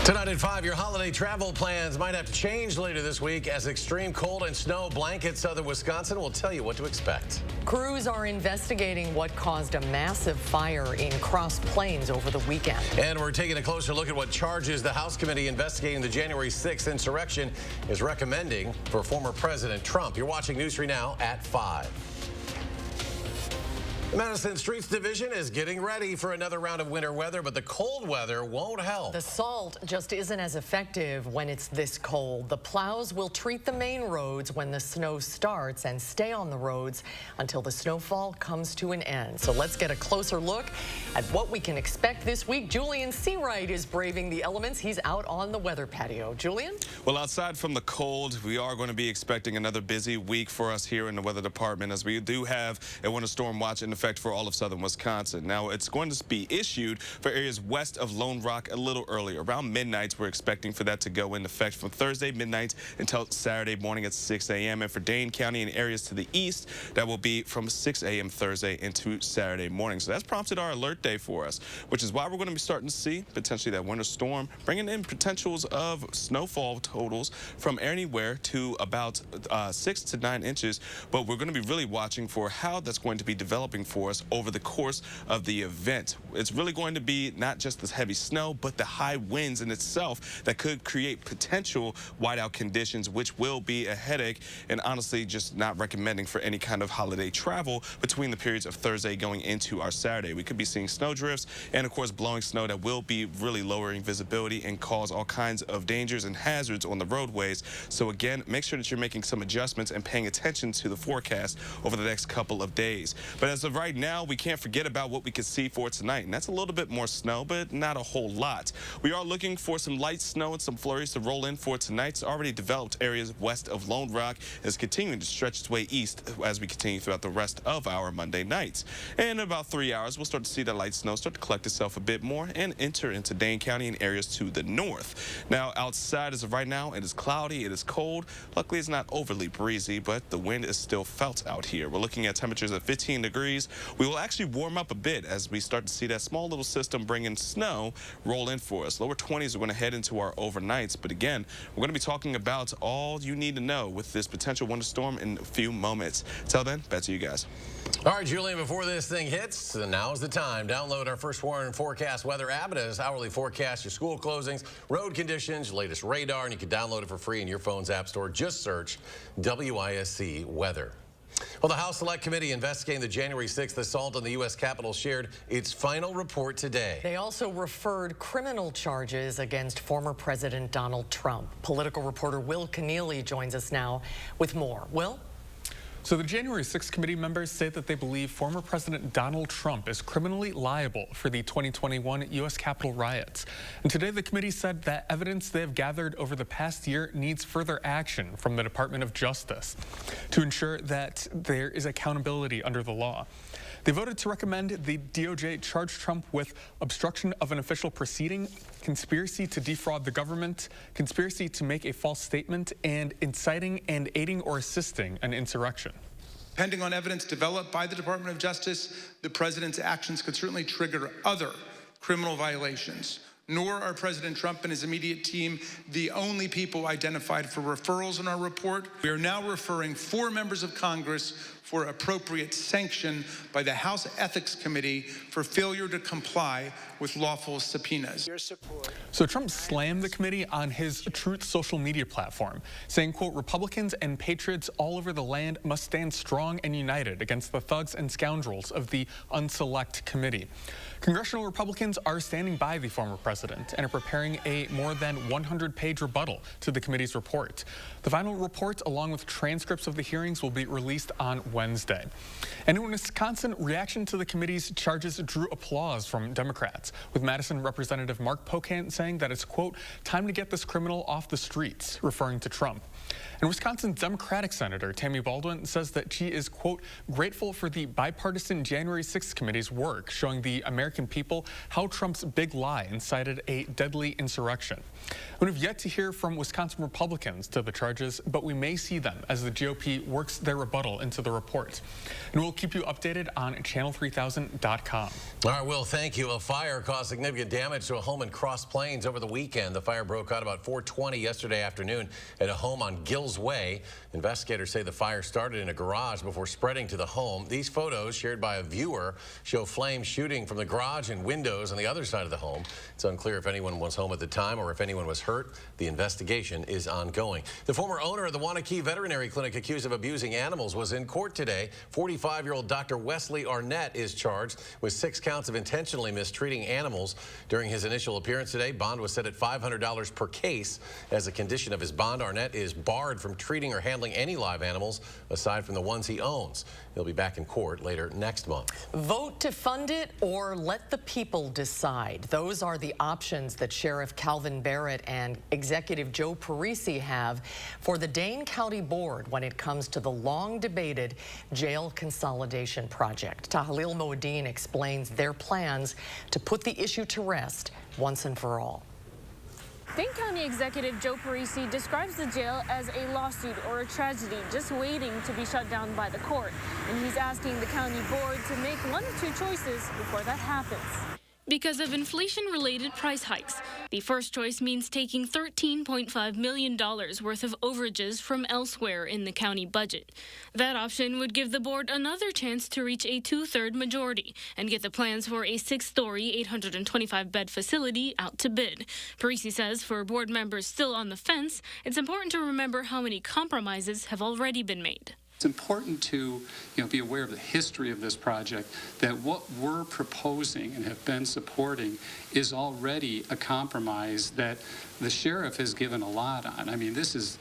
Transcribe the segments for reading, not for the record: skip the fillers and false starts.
Tonight at 5, your holiday travel plans might have to change later this week as extreme cold and snow blanket southern Wisconsin. Will tell you what to expect. Crews are investigating what caused a massive fire in Cross Plains over the weekend. And we're taking a closer look at what charges the House committee investigating the January 6th insurrection is recommending for former President Trump. You're watching News 3 Now at 5. The Madison Streets Division is getting ready for another round of winter weather, but the cold weather won't help. The salt just isn't as effective when it's this cold. The plows will treat the main roads when the snow starts and stay on the roads until the snowfall comes to an end. So let's get a closer look at what we can expect this week. Julian Seawright is braving the elements. He's out on the weather patio. Julian? Well, outside from the cold, we are going to be expecting another busy week for us here in the weather department, as we do have a winter storm watch in effect for all of southern Wisconsin. Now, it's going to be issued for areas west of Lone Rock a little earlier. Around midnight, we're expecting for that to go into effect from Thursday midnight until Saturday morning at 6 a.m. And for Dane County and areas to the east, that will be from 6 a.m. Thursday into Saturday morning. So that's prompted our alert day for us, which is why we're going to be starting to see potentially that winter storm bringing in potentials of snowfall totals from anywhere to about 6 to 9 inches. But we're going to be really watching for how that's going to be developing for us over the course of the event. It's really going to be not just this heavy snow, but the high winds in itself that could create potential whiteout conditions, which will be a headache, and honestly just not recommending for any kind of holiday travel between the periods of Thursday going into our Saturday. We could be seeing snow drifts and, of course, blowing snow that will be really lowering visibility and cause all kinds of dangers and hazards on the roadways. So again, make sure that you're making some adjustments and paying attention to the forecast over the next couple of days. But as of right now, we can't forget about what we could see for tonight, and that's a little bit more snow, but not a whole lot. We are looking for some light snow and some flurries to roll in for tonight. It's already developed areas west of Lone Rock and is continuing to stretch its way east as we continue throughout the rest of our Monday nights. And in about 3 hours, we'll start to see the light snow start to collect itself a bit more and enter into Dane County and areas to the north. Now, outside as of right now, it is cloudy, it is cold. Luckily, it's not overly breezy, but the wind is still felt out here. We're looking at temperatures at 15 degrees. We will actually warm up a bit as we start to see that small little system bringing snow roll in for us. Lower 20s are going to head into our overnights, but again, we're going to be talking about all you need to know with this potential winter storm in a few moments. Till then, back to you guys. All right, Julian, before this thing hits, now's the time. Download our First Warning Forecast weather app. It has hourly forecast, your school closings, road conditions, your latest radar, and you can download it for free in your phone's app store. Just search WISC Weather. Well, the House Select Committee investigating the January 6th assault on the U.S. Capitol shared its final report today. They also referred criminal charges against former President Donald Trump. Political reporter Will Keneally joins us now with more. Will? So the January 6th committee members say that they believe former President Donald Trump is criminally liable for the 2021 U.S. Capitol riots. And today the committee said that evidence they have gathered over the past year needs further action from the Department of Justice to ensure that there is accountability under the law. They voted to recommend the DOJ charge Trump with obstruction of an official proceeding, conspiracy to defraud the government, conspiracy to make a false statement, and inciting and aiding or assisting an insurrection. Depending on evidence developed by the Department of Justice, the president's actions could certainly trigger other criminal violations. Nor are President Trump and his immediate team the only people identified for referrals in our report. We are now referring 4 members of Congress for appropriate sanction by the House Ethics Committee for failure to comply with lawful subpoenas. So Trump slammed the committee on his Truth social media platform, saying, quote, Republicans and patriots all over the land must stand strong and united against the thugs and scoundrels of the Unselect Committee. Congressional Republicans are standing by the former president and are preparing a more than 100-page rebuttal to the committee's report. The final report, along with transcripts of the hearings, will be released on Wednesday. And in Wisconsin, reaction to the committee's charges drew applause from Democrats, with Madison Representative Mark Pocan saying that it's, quote, time to get this criminal off the streets, referring to Trump. And Wisconsin Democratic Senator Tammy Baldwin says that she is, quote, grateful for the bipartisan January 6th committee's work, showing the American people how Trump's big lie incited incited a deadly insurrection. We have yet to hear from Wisconsin Republicans to the charges, but we may see them as the GOP works their rebuttal into the report. And we'll keep you updated on channel3000.com. All right, Will, thank you. A fire caused significant damage to a home in Cross Plains over the weekend. The fire broke out about 4:20 yesterday afternoon at a home on Gills Way. Investigators say the fire started in a garage before spreading to the home. These photos, shared by a viewer, show flames shooting from the garage and windows on the other side of the home. It's unclear if anyone was home at the time or if anyone was hurt. The investigation is ongoing. The former owner of the Wanakee Veterinary Clinic accused of abusing animals was in court today. 45-year-old Dr. Wesley Arnett is charged with 6 counts of intentionally mistreating animals. During his initial appearance today, bond was set at $500 per case. As a condition of his bond, Arnett is barred from treating or handling any live animals aside from the ones he owns. He'll be back in court later next month. Vote to fund it or let the people decide. Those are the options that Sheriff Calvin Barrett and Executive Joe Parisi have for the Dane County Board when it comes to the long-debated jail consolidation project. Tahalil Moeddin explains their plans to put the issue to rest once and for all. Dane County Executive Joe Parisi describes the jail as a lawsuit or a tragedy just waiting to be shut down by the court. And he's asking the county board to make one of 2 choices before that happens. Because of inflation-related price hikes, the first choice means taking $13.5 million worth of overages from elsewhere in the county budget. That option would give the board another chance to reach a 2/3 majority and get the plans for a 6-story, 825-bed facility out to bid. Parisi says for board members still on the fence, it's important to remember how many compromises have already been made. It's important to be aware of the history of this project, that what we're proposing and have been supporting is already a compromise that the sheriff has given a lot on. I mean, this is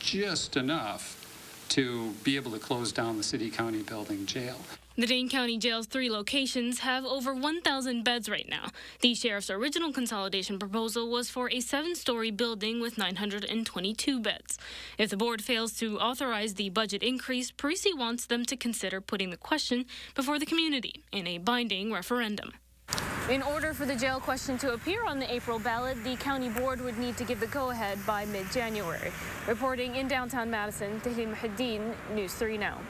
just enough to be able to close down the city-county building jail. The Dane County Jail's 3 locations have over 1,000 beds right now. The sheriff's original consolidation proposal was for a 7-story building with 922 beds. If the board fails to authorize the budget increase, Parisi wants them to consider putting the question before the community in a binding referendum. In order for the jail question to appear on the April ballot, the county board would need to give the go-ahead by mid-January. Reporting in downtown Madison, Tahlil Moeddin, News 3 Now.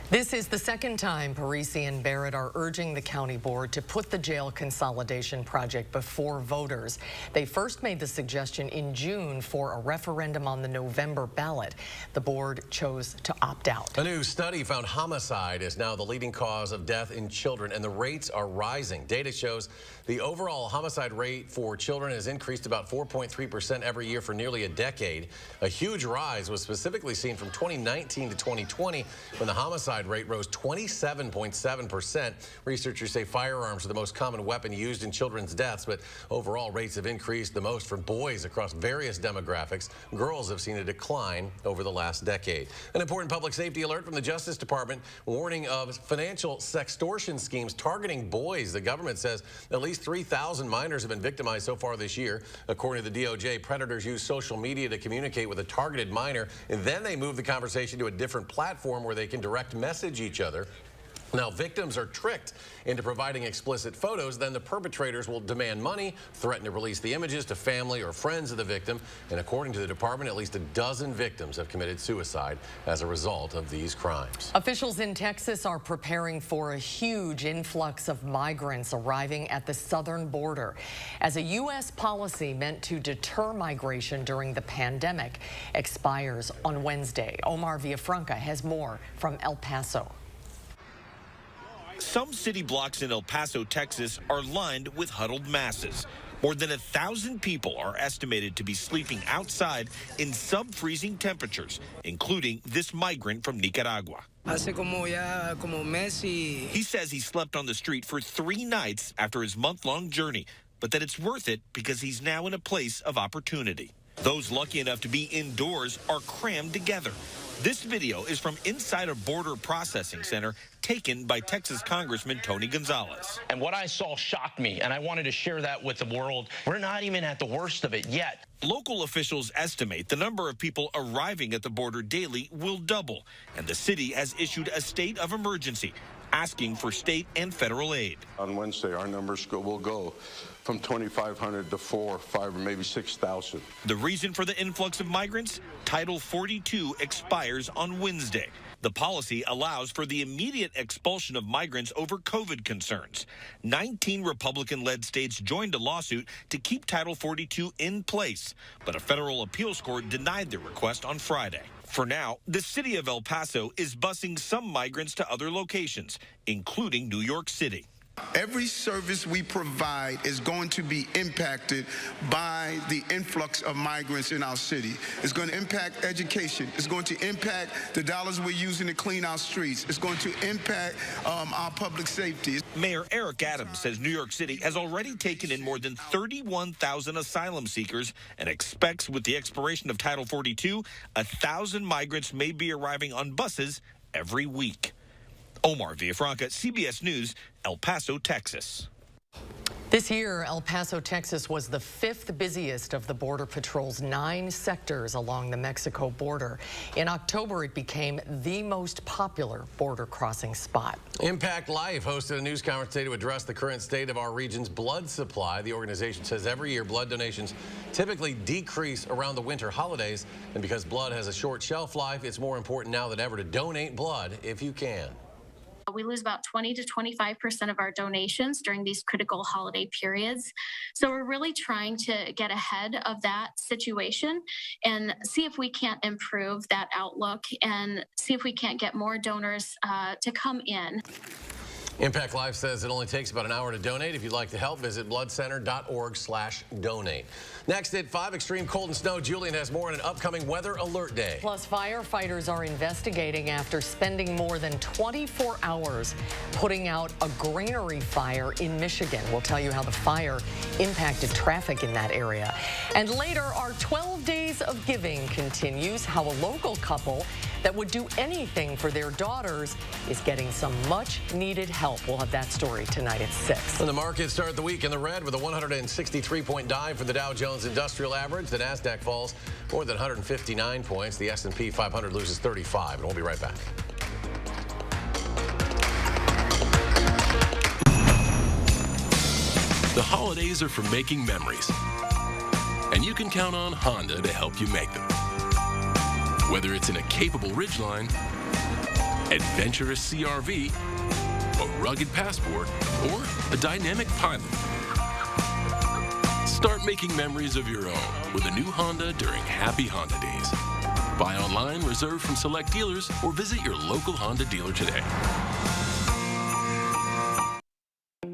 This is the second time Parisi and Barrett are urging the county board to put the jail consolidation project before voters. They first made the suggestion in June for a referendum on the November ballot. The board chose to opt out. A new study found homicide is now the leading cause of death in children, and the rates are rising. Data shows the overall homicide rate for children has increased about 4.3% every year for nearly a decade. A huge rise was specifically seen from 2019 to 2020 when the homicide rate rose 27.7%. Researchers say firearms are the most common weapon used in children's deaths, but overall rates have increased the most for boys across various demographics. Girls have seen a decline over the last decade. An important public safety alert from the Justice Department warning of financial sextortion schemes targeting boys. The government says at least 3,000 minors have been victimized so far this year. According to the DOJ, predators use social media to communicate with a targeted minor, and then they move the conversation to a different platform where they can direct message each other. Now, victims are tricked into providing explicit photos. Then the perpetrators will demand money, threaten to release the images to family or friends of the victim. And according to the department, at least a dozen victims have committed suicide as a result of these crimes. Officials in Texas are preparing for a huge influx of migrants arriving at the southern border as a U.S. policy meant to deter migration during the pandemic expires on Wednesday. Omar Villafranca has more from El Paso. Some city blocks in El Paso, Texas, are lined with huddled masses. More than 1,000 people are estimated to be sleeping outside in sub-freezing temperatures, including this migrant from Nicaragua. He says he slept on the street for 3 nights after his month-long journey, but that it's worth it because he's now in a place of opportunity. Those lucky enough to be indoors are crammed together. This video is from inside a border processing center taken by Texas Congressman Tony Gonzalez. And what I saw shocked me, and I wanted to share that with the world. We're not even at the worst of it yet. Local officials estimate the number of people arriving at the border daily will double, and the city has issued a state of emergency asking for state and federal aid. On Wednesday, our numbers will go from 2,500 to 4, 5, or maybe 6,000. The reason for the influx of migrants? Title 42 expires on Wednesday. The policy allows for the immediate expulsion of migrants over COVID concerns. 19 Republican-led states joined a lawsuit to keep Title 42 in place, but a federal appeals court denied their request on Friday. For now, the city of El Paso is busing some migrants to other locations, including New York City. Every service we provide is going to be impacted by the influx of migrants in our city. It's going to impact education. It's going to impact the dollars we're using to clean our streets. It's going to impact our public safety. Mayor Eric Adams says New York City has already taken in more than 31,000 asylum seekers and expects with the expiration of Title 42, 1,000 migrants may be arriving on buses every week. Omar Villafranca, CBS News, El Paso, Texas. This year, El Paso, Texas was the 5th busiest of the Border Patrol's 9 sectors along the Mexico border. In October, it became the most popular border crossing spot. Impact Life hosted a news conference today to address the current state of our region's blood supply. The organization says every year blood donations typically decrease around the winter holidays, and because blood has a short shelf life, it's more important now than ever to donate blood if you can. We lose about 20 to 25% of our donations during these critical holiday periods. So we're really trying to get ahead of that situation and see if we can't improve that outlook and see if we can't get more donors to come in. Impact Life says it only takes about an hour to donate. If you'd like to help, visit bloodcenter.org/donate. Next at 5, extreme cold and snow. Julian has more on an upcoming weather alert day. Plus, firefighters are investigating after spending more than 24 hours putting out a granary fire in Michigan. We'll tell you how the fire impacted traffic in that area. And later, our 12 days of giving continues. How a local couple that would do anything for their daughters is getting some much-needed help. We'll have that story tonight at 6. And the markets start the week in the red with a 163-point dive for the Dow Jones Industrial Average. The Nasdaq falls more than 159 points. The S&P 500 loses 35. And we'll be right back. The holidays are for making memories, and you can count on Honda to help you make them. Whether it's in a capable Ridgeline, adventurous CRV, a rugged Passport, or a dynamic Pilot. Start making memories of your own with a new Honda during Happy Honda Days. Buy online, reserve from select dealers, or visit your local Honda dealer today.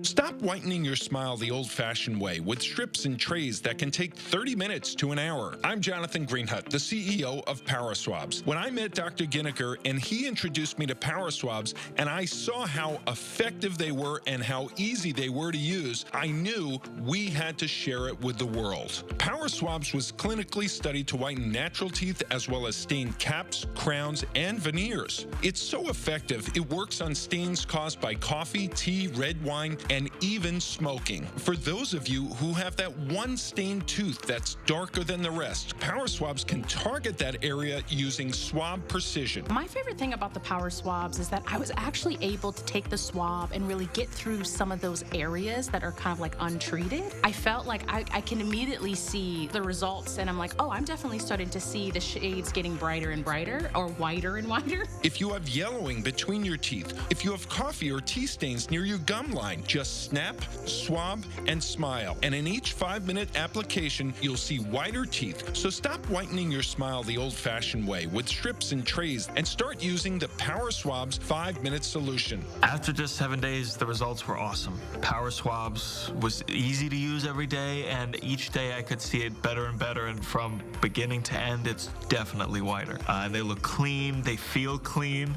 Stop whitening your smile the old-fashioned way with strips and trays that can take 30 minutes to an hour. I'm Jonathan Greenhut, the CEO of Power Swabs. When I met Dr. Ginniker and he introduced me to Power Swabs and I saw how effective they were and how easy they were to use, I knew we had to share it with the world. Power Swabs was clinically studied to whiten natural teeth as well as stain caps, crowns, and veneers. It's so effective, it works on stains caused by coffee, tea, red wine, and even smoking. For those of you who have that one stained tooth that's darker than the rest, Power Swabs can target that area using swab precision. My favorite thing about the Power Swabs is that I was actually able to take the swab and really get through some of those areas that are kind of like untreated. I felt like I can immediately see the results, and I'm like, oh, I'm definitely starting to see the shades getting brighter and brighter, or whiter and whiter. If you have yellowing between your teeth, if you have coffee or tea stains near your gum line, just snap, swab, and smile. And in each 5-minute application, you'll see whiter teeth. So stop whitening your smile the old-fashioned way with strips and trays and start using the Power Swabs 5-minute solution. After just 7 days, the results were awesome. Power Swabs was easy to use every day, and each day I could see it better and better, and from beginning to end, it's definitely whiter. They look clean, they feel clean,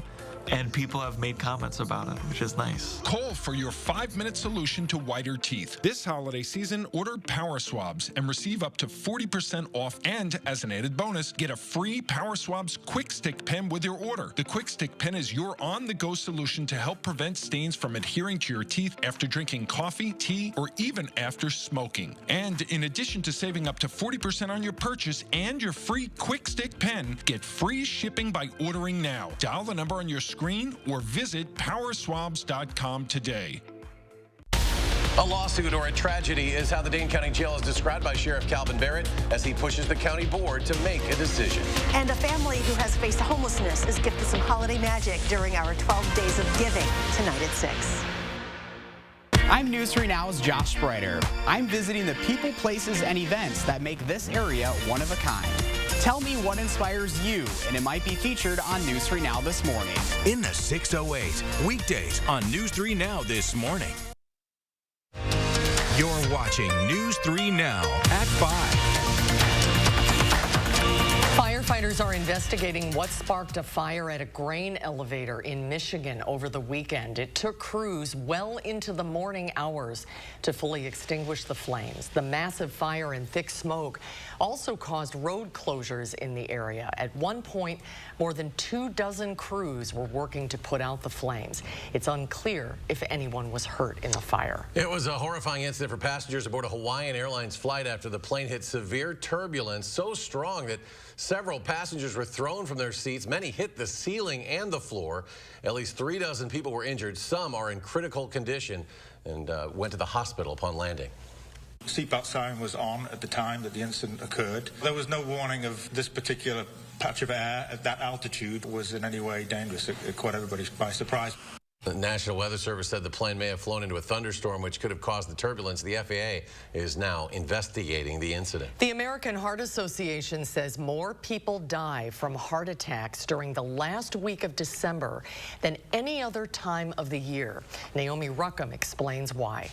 and people have made comments about it, which is nice. Call for your 5-minute solution to whiter teeth. This holiday season, order Power Swabs and receive up to 40% off, and as an added bonus, get a free Power Swabs Quick Stick Pen with your order. The Quick Stick Pen is your on-the-go solution to help prevent stains from adhering to your teeth after drinking coffee, tea, or even after smoking. And in addition to saving up to 40% on your purchase and your free Quick Stick Pen, get free shipping by ordering now. Dial the number on your screen screen or visit powerswabs.com today. A lawsuit or a tragedy is how the Dane County Jail is described by Sheriff Calvin Barrett as he pushes the county board to make a decision. And a family who has faced homelessness is gifted some holiday magic during our 12 Days of Giving tonight at 6. I'm News 3 Now's Josh Spreiter. I'm visiting the people, places, and events that make this area one of a kind. Tell me what inspires you, and it might be featured on News 3 Now this morning. In the 608, weekdays on News 3 Now this morning. You're watching News 3 Now at 5. Firefighters are investigating what sparked a fire at a grain elevator in Michigan over the weekend. It took crews well into the morning hours to fully extinguish the flames. The massive fire and thick smoke also caused road closures in the area. At one point, more than 24 crews were working to put out the flames. It's unclear if anyone was hurt in the fire. It was a horrifying incident for passengers aboard a Hawaiian Airlines flight after the plane hit severe turbulence so strong that several passengers were thrown from their seats. Many hit the ceiling and the floor. At least 36 people were injured. Some are in critical condition and went to the hospital upon landing. Seatbelt siren was on at the time that the incident occurred. There was no warning of this particular patch of air at that altitude was in any way dangerous. It caught everybody by surprise. The National Weather Service said the plane may have flown into a thunderstorm which could have caused the turbulence. The FAA is now investigating the incident. The American Heart Association says more people die from heart attacks during the last week of December than any other time of the year. Naomi Ruckham explains why.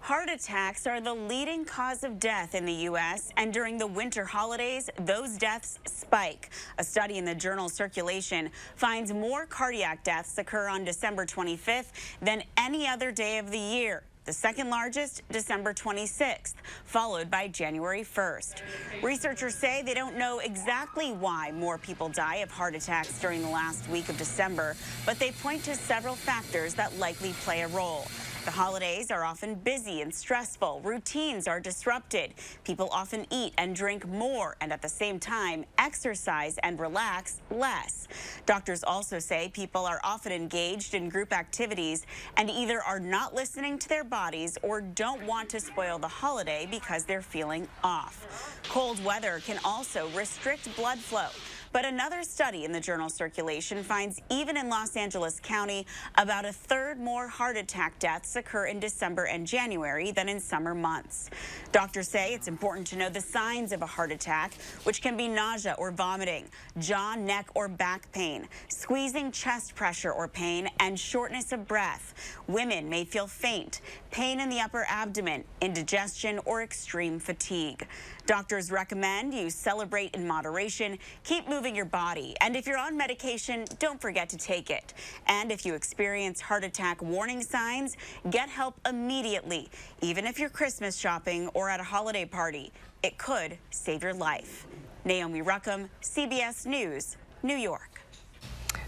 Heart attacks are the leading cause of death in the U.S., and during the winter holidays, those deaths spike. A study in the journal Circulation finds more cardiac deaths occur on December 25th than any other day of the year. The second largest, December 26th, followed by January 1st. Researchers say they don't know exactly why more people die of heart attacks during the last week of December, but they point to several factors that likely play a role. The holidays are often busy and stressful. Routines are disrupted. People often eat and drink more, and at the same time, exercise and relax less. Doctors also say people are often engaged in group activities and either are not listening to their bodies or don't want to spoil the holiday because they're feeling off. Cold weather can also restrict blood flow. But another study in the journal Circulation finds even in Los Angeles County, about a third more heart attack deaths occur in December and January than in summer months. Doctors say it's important to know the signs of a heart attack, which can be nausea or vomiting, jaw, neck, or back pain, squeezing chest pressure or pain, and shortness of breath. Women may feel faint, pain in the upper abdomen, indigestion, or extreme fatigue. Doctors recommend you celebrate in moderation, keep moving your body, and if you're on medication, don't forget to take it. And if you experience heart attack warning signs, get help immediately, even if you're Christmas shopping or at a holiday party. It could save your life. Naomi Ruckham, CBS News, New York.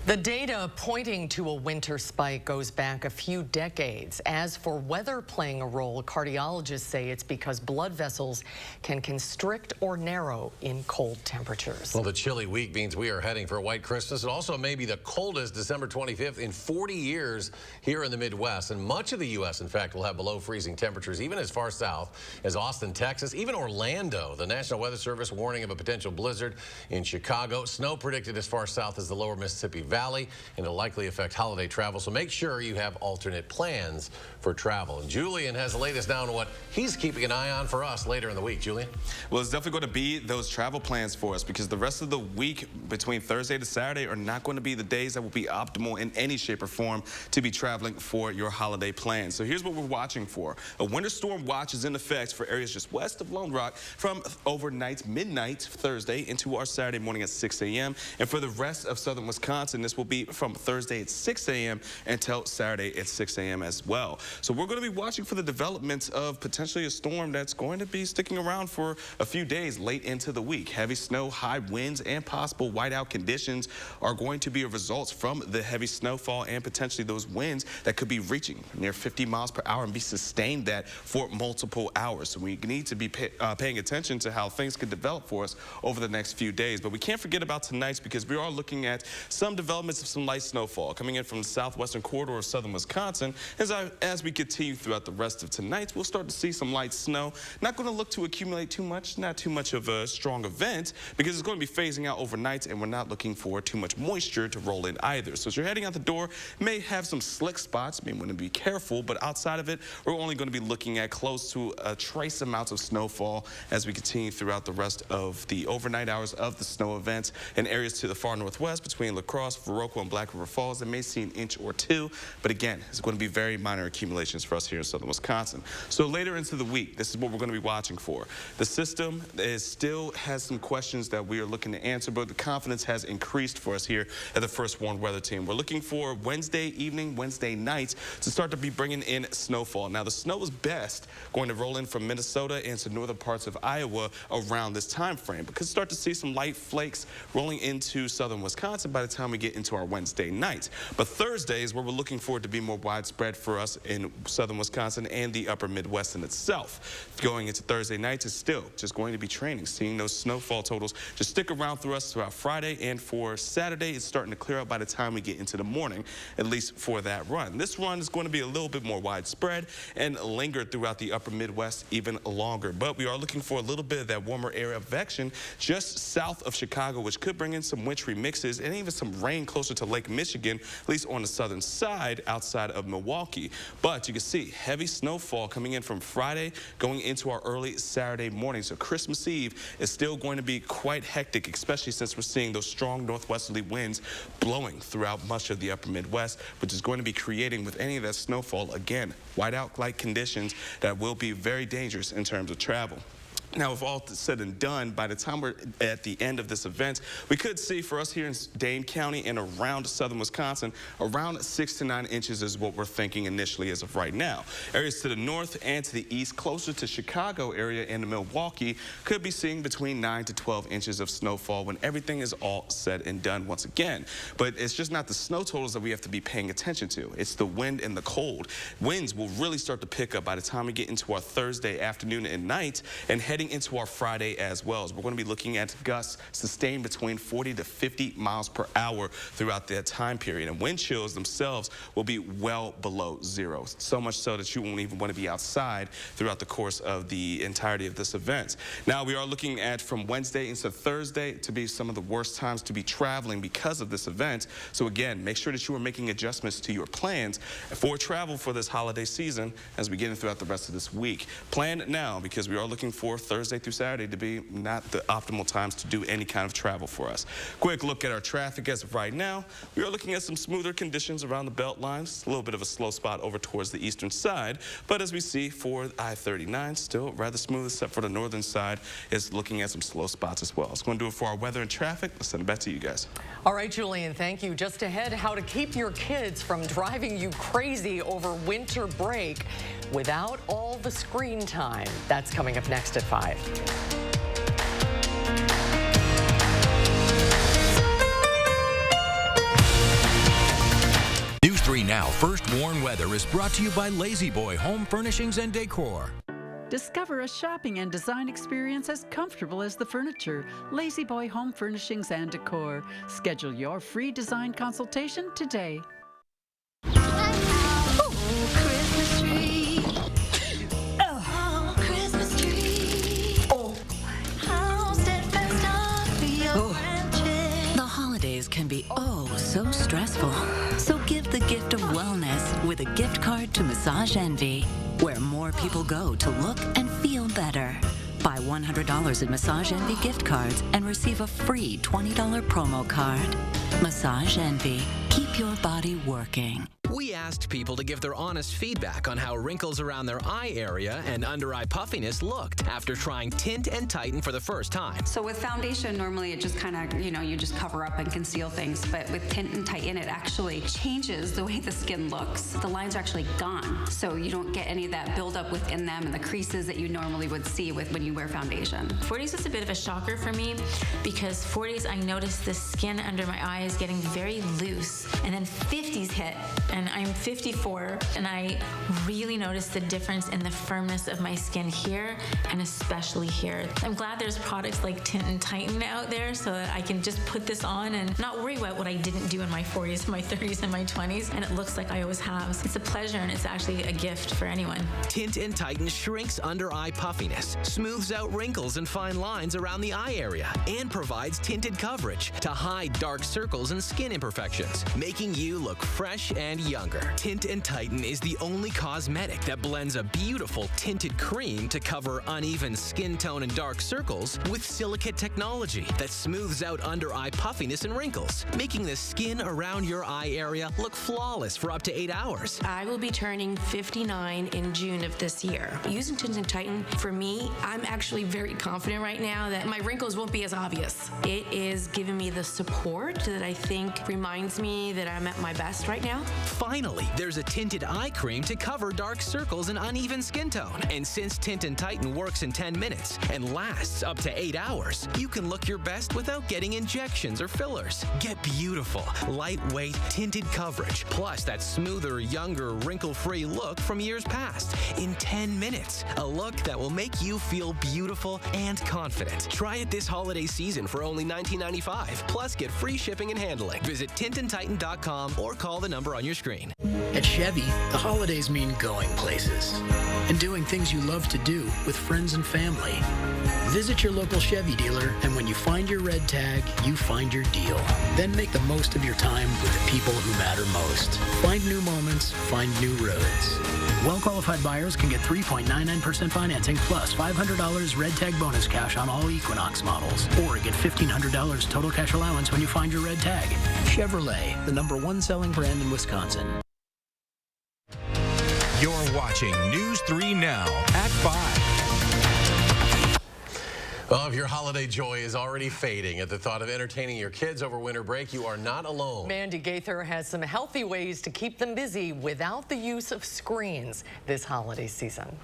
The data pointing to a winter spike goes back a few decades. As for weather playing a role, cardiologists say it's because blood vessels can constrict or narrow in cold temperatures. Well, the chilly week means we are heading for a white Christmas. It also may be the coldest December 25th in 40 years here in the Midwest. And much of the U.S., in fact, will have below freezing temperatures, even as far south as Austin, Texas, even Orlando. The National Weather Service warning of a potential blizzard in Chicago. Snow predicted as far south as the lower Mississippi Valley, and it'll likely affect holiday travel. So make sure you have alternate plans for travel. And Julian has the latest now on what he's keeping an eye on for us later in the week. Julian? Well, it's definitely going to be those travel plans for us, because the rest of the week between Thursday to Saturday are not going to be the days that will be optimal in any shape or form to be traveling for your holiday plans. So here's what we're watching for. A winter storm watch is in effect for areas just west of Lone Rock from overnight, midnight Thursday into our Saturday morning at 6 a.m. And for the rest of southern Wisconsin, this will be from Thursday at 6 a.m. until Saturday at 6 a.m. as well. So we're going to be watching for the developments of potentially a storm that's going to be sticking around for a few days late into the week. Heavy snow, high winds, and possible whiteout conditions are going to be a result from the heavy snowfall and potentially those winds that could be reaching near 50 miles per hour and be sustained that for multiple hours. So we need to be paying attention to how things could develop for us over the next few days. But we can't forget about tonight's, because we are looking at some developments elements of some light snowfall coming in from the southwestern corridor of southern Wisconsin. As we continue throughout the rest of tonight, we'll start to see some light snow. Not going to look to accumulate too much, not too much of a strong event, because it's going to be phasing out overnight, and we're not looking for too much moisture to roll in either. So as you're heading out the door, may have some slick spots, may want to be careful, but outside of it, we're only going to be looking at close to trace amounts of snowfall as we continue throughout the rest of the overnight hours of the snow events. In areas to the far northwest between La Crosse, Viroqua, and Black River Falls, they may see an inch or two, but again, it's going to be very minor accumulations for us here in southern Wisconsin. So later into the week, this is what we're going to be watching for. The system still has some questions that we are looking to answer, but the confidence has increased for us here at the First Warned Weather Team. We're looking for Wednesday evening, Wednesday nights to start to be bringing in snowfall. Now, the snow is best going to roll in from Minnesota into northern parts of Iowa around this time frame. We could start to see some light flakes rolling into southern Wisconsin by the time we get into our Wednesday night. But Thursday is where we're looking for it to be more widespread for us in southern Wisconsin and the upper Midwest in itself. Going into Thursday nights is still just going to be training, seeing those snowfall totals just stick around through us throughout Friday, and for Saturday, it's starting to clear up by the time we get into the morning, at least for that run. This run is going to be a little bit more widespread and linger throughout the upper Midwest even longer. But we are looking for a little bit of that warmer area of action just south of Chicago, which could bring in some wintry mixes and even some rain closer to Lake Michigan, at least on the southern side outside of Milwaukee. But you can see heavy snowfall coming in from Friday going into our early Saturday morning. So Christmas Eve is still going to be quite hectic, especially since we're seeing those strong northwesterly winds blowing throughout much of the upper Midwest, which is going to be creating with any of that snowfall, again, whiteout-like conditions that will be very dangerous in terms of travel. Now, if all said and done, by the time we're at the end of this event, we could see for us here in Dane County and around southern Wisconsin, around 6 to 9 inches is what we're thinking initially as of right now. Areas to the north and to the east, closer to Chicago area and to Milwaukee, could be seeing between 9 to 12 inches of snowfall when everything is all said and done once again. But it's just not the snow totals that we have to be paying attention to. It's the wind and the cold. Winds will really start to pick up by the time we get into our Thursday afternoon and night, and heading into our Friday as well. As we're going to be looking at gusts sustained between 40 to 50 miles per hour throughout that time period. And wind chills themselves will be well below zero. So much so that you won't even want to be outside throughout the course of the entirety of this event. Now, we are looking at from Wednesday into Thursday to be some of the worst times to be traveling because of this event. So again, make sure that you are making adjustments to your plans for travel for this holiday season as we get in throughout the rest of this week. Plan now, because we are looking for Thursday through Saturday to be not the optimal times to do any kind of travel for us. Quick look at our traffic as of right now. We are looking at some smoother conditions around the belt lines. A little bit of a slow spot over towards the eastern side, but as we see for I-39, still rather smooth, except for the northern side is looking at some slow spots as well. It's going to do it for our weather and traffic. Let's send it back to you guys. All right, Julian, thank you. Just ahead, how to keep your kids from driving you crazy over winter break without all the screen time. That's coming up next at 5. News 3 Now First Warn Weather is brought to you by Lazy Boy Home Furnishings and Decor. Discover a shopping and design experience as comfortable as the furniture. Lazy Boy Home Furnishings and Decor. Schedule your free design consultation today. Christmas tree. Oh, Christmas tree. Oh, how steadfast are your branches. The holidays can be so stressful. So give the gift of wellness with a gift card to Massage Envy, where more people go to look and feel better. Buy $100 in Massage Envy gift cards and receive a free $20 promo card. Massage Envy. Keep your body working. We asked people to give their honest feedback on how wrinkles around their eye area and under-eye puffiness looked after trying Tint and Tighten for the first time. So with foundation, normally it just kind of, you just cover up and conceal things. But with Tint and Tighten, it actually changes the way the skin looks. The lines are actually gone. So you don't get any of that buildup within them and the creases that you normally would see when you wear foundation. 40s is a bit of a shocker for me because 40s, I noticed the skin under my eye is getting very loose. And then 50s hit and and I'm 54, and I really noticed the difference in the firmness of my skin here, and especially here. I'm glad there's products like Tint and Tighten out there so that I can just put this on and not worry about what I didn't do in my 40s, my 30s, and my 20s, and it looks like I always have. It's a pleasure, and it's actually a gift for anyone. Tint and Tighten shrinks under-eye puffiness, smooths out wrinkles and fine lines around the eye area, and provides tinted coverage to hide dark circles and skin imperfections, making you look fresh and younger. Tint and Tighten is the only cosmetic that blends a beautiful tinted cream to cover uneven skin tone and dark circles with silicate technology that smooths out under-eye puffiness and wrinkles, making the skin around your eye area look flawless for up to 8 hours. I will be turning 59 in June of this year. Using Tint and Tighten, for me, I'm actually very confident right now that my wrinkles won't be as obvious. It is giving me the support that I think reminds me that I'm at my best right now. Finally, there's a tinted eye cream to cover dark circles and uneven skin tone. And since Tint and Tighten works in 10 minutes and lasts up to 8 hours, you can look your best without getting injections or fillers. Get beautiful, lightweight, tinted coverage, plus that smoother, younger, wrinkle-free look from years past in 10 minutes. A look that will make you feel beautiful and confident. Try it this holiday season for only $19.95, plus get free shipping and handling. Visit tintandtighten.com or call the number on your screen. At Chevy, the holidays mean going places and doing things you love to do with friends and family. Visit your local Chevy dealer, and when you find your red tag, you find your deal. Then make the most of your time with the people who matter most. Find new moments, find new roads. Well-qualified buyers can get 3.99% financing plus $500 red tag bonus cash on all Equinox models, or get $1,500 total cash allowance when you find your red tag. Chevrolet, the #1 selling brand in Wisconsin. You're watching News 3 Now at 5. Well, if your holiday joy is already fading at the thought of entertaining your kids over winter break, you are not alone. Mandy Gaither has some healthy ways to keep them busy without the use of screens this holiday season.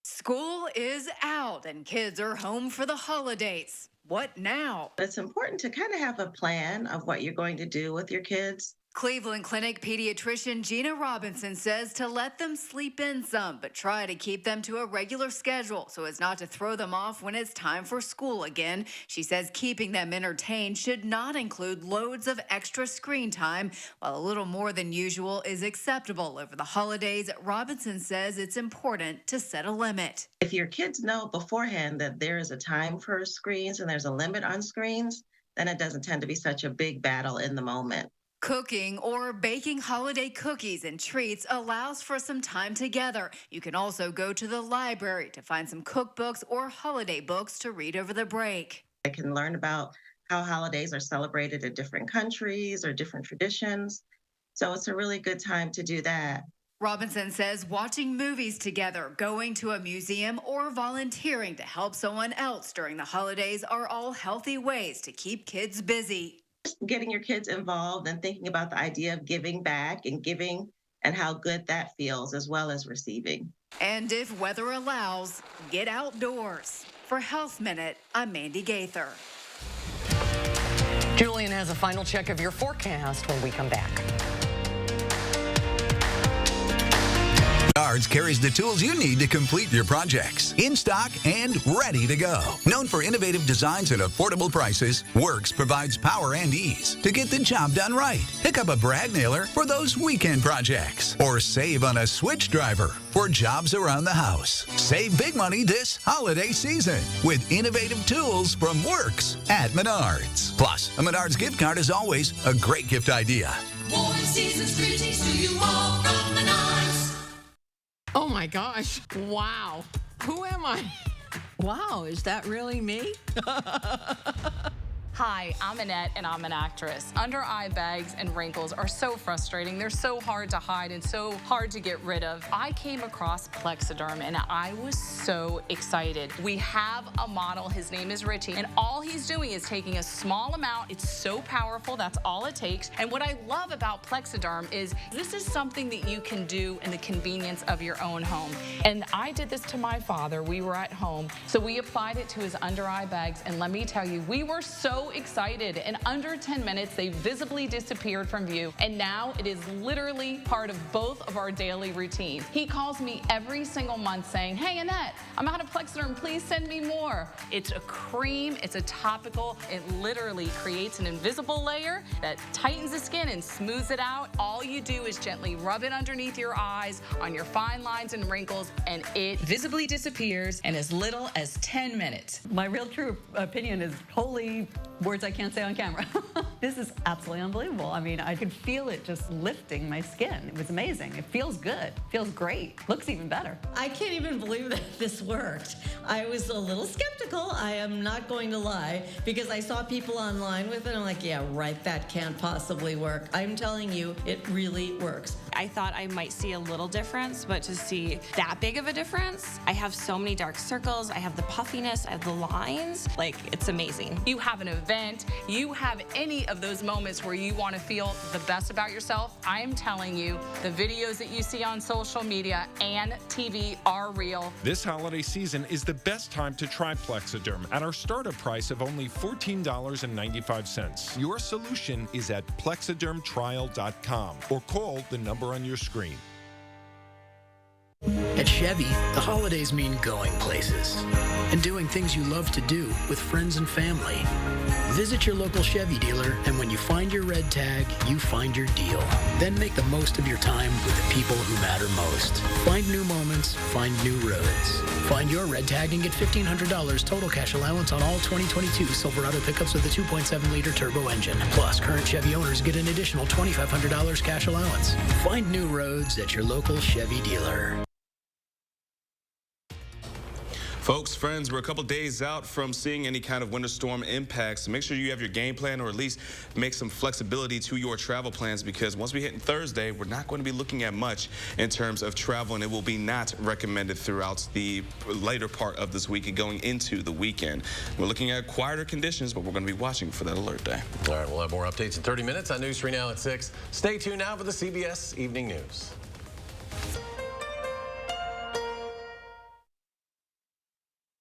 School is out and kids are home for the holidays. What now? It's important to kind of have a plan of what you're going to do with your kids. Cleveland Clinic pediatrician Gina Robinson says to let them sleep in some, but try to keep them to a regular schedule so as not to throw them off when it's time for school again. She says keeping them entertained should not include loads of extra screen time, while a little more than usual is acceptable over the holidays. Robinson says it's important to set a limit. If your kids know beforehand that there is a time for screens and there's a limit on screens, then it doesn't tend to be such a big battle in the moment. Cooking or baking holiday cookies and treats allows for some time together. You can also go to the library to find some cookbooks or holiday books to read over the break. They can learn about how holidays are celebrated in different countries or different traditions. So it's a really good time to do that. Robinson says watching movies together, going to a museum, or volunteering to help someone else during the holidays are all healthy ways to keep kids busy. Getting your kids involved and thinking about the idea of giving back and giving and how good that feels, as well as receiving. And if weather allows, get outdoors. For Health Minute, I'm Mandy Gaither. Julian has a final check of your forecast when we come back. Menards carries the tools you need to complete your projects. In stock and ready to go. Known for innovative designs and affordable prices, WISC provides power and ease to get the job done right. Pick up a brad nailer for those weekend projects, or save on a switch driver for jobs around the house. Save big money this holiday season with innovative tools from WISC at Menards. Plus, a Menards gift card is always a great gift idea. Warm season's greetings to you all from Menards. Oh my gosh. Wow. Who am I? Wow, is that really me? Hi, I'm Annette, and I'm an actress. Under eye bags and wrinkles are so frustrating. They're so hard to hide and so hard to get rid of. I came across Plexiderm, and I was so excited. We have a model. His name is Richie, and all he's doing is taking a small amount. It's so powerful. That's all it takes. And what I love about Plexiderm is this is something that you can do in the convenience of your own home. And I did this to my father. We were at home, so we applied it to his under eye bags, and let me tell you, we were so so excited. In under 10 minutes, they visibly disappeared from view, and now it is literally part of both of our daily routines. He calls me every single month saying, "Hey, Annette, I'm out of Plexiderm. Please send me more." It's a cream. It's a topical. It literally creates an invisible layer that tightens the skin and smooths it out. All you do is gently rub it underneath your eyes, on your fine lines and wrinkles, and it visibly disappears in as little as 10 minutes. My real true opinion is holy words I can't say on camera. This is absolutely unbelievable. I mean, I could feel it just lifting my skin. It was amazing. It feels good. Feels great. Looks even better. I can't even believe that this worked. I was a little skeptical, I am not going to lie, because I saw people online with it. I'm like, yeah, right, that can't possibly work. I'm telling you, it really works. I thought I might see a little difference, but to see that big of a difference, I have so many dark circles, I have the puffiness, I have the lines, like, it's amazing. You have an event, you have any of those moments where you want to feel the best about yourself, I am telling you, the videos that you see on social media and TV are real. This holiday season is the best time to try Plexiderm at our starter price of only $14.95. Your solution is at plexidermtrial.com or call the number on your screen. At Chevy, the holidays mean going places and doing things you love to do with friends and family. Visit your local Chevy dealer, and when you find your red tag, you find your deal. Then make the most of your time with the people who matter most. Find new moments, find new roads. Find your red tag and get $1,500 total cash allowance on all 2022 Silverado pickups with a 2.7-liter turbo engine. Plus, current Chevy owners get an additional $2,500 cash allowance. Find new roads at your local Chevy dealer. Folks, friends, we're a couple days out from seeing any kind of winter storm impacts. So make sure you have your game plan, or at least make some flexibility to your travel plans, because once we hit Thursday, we're not going to be looking at much in terms of travel, and it will be not recommended throughout the later part of this week and going into the weekend. We're looking at quieter conditions, but we're going to be watching for that alert day. All right, we'll have more updates in 30 minutes on News 3 Now at 6. Stay tuned now for the CBS Evening News.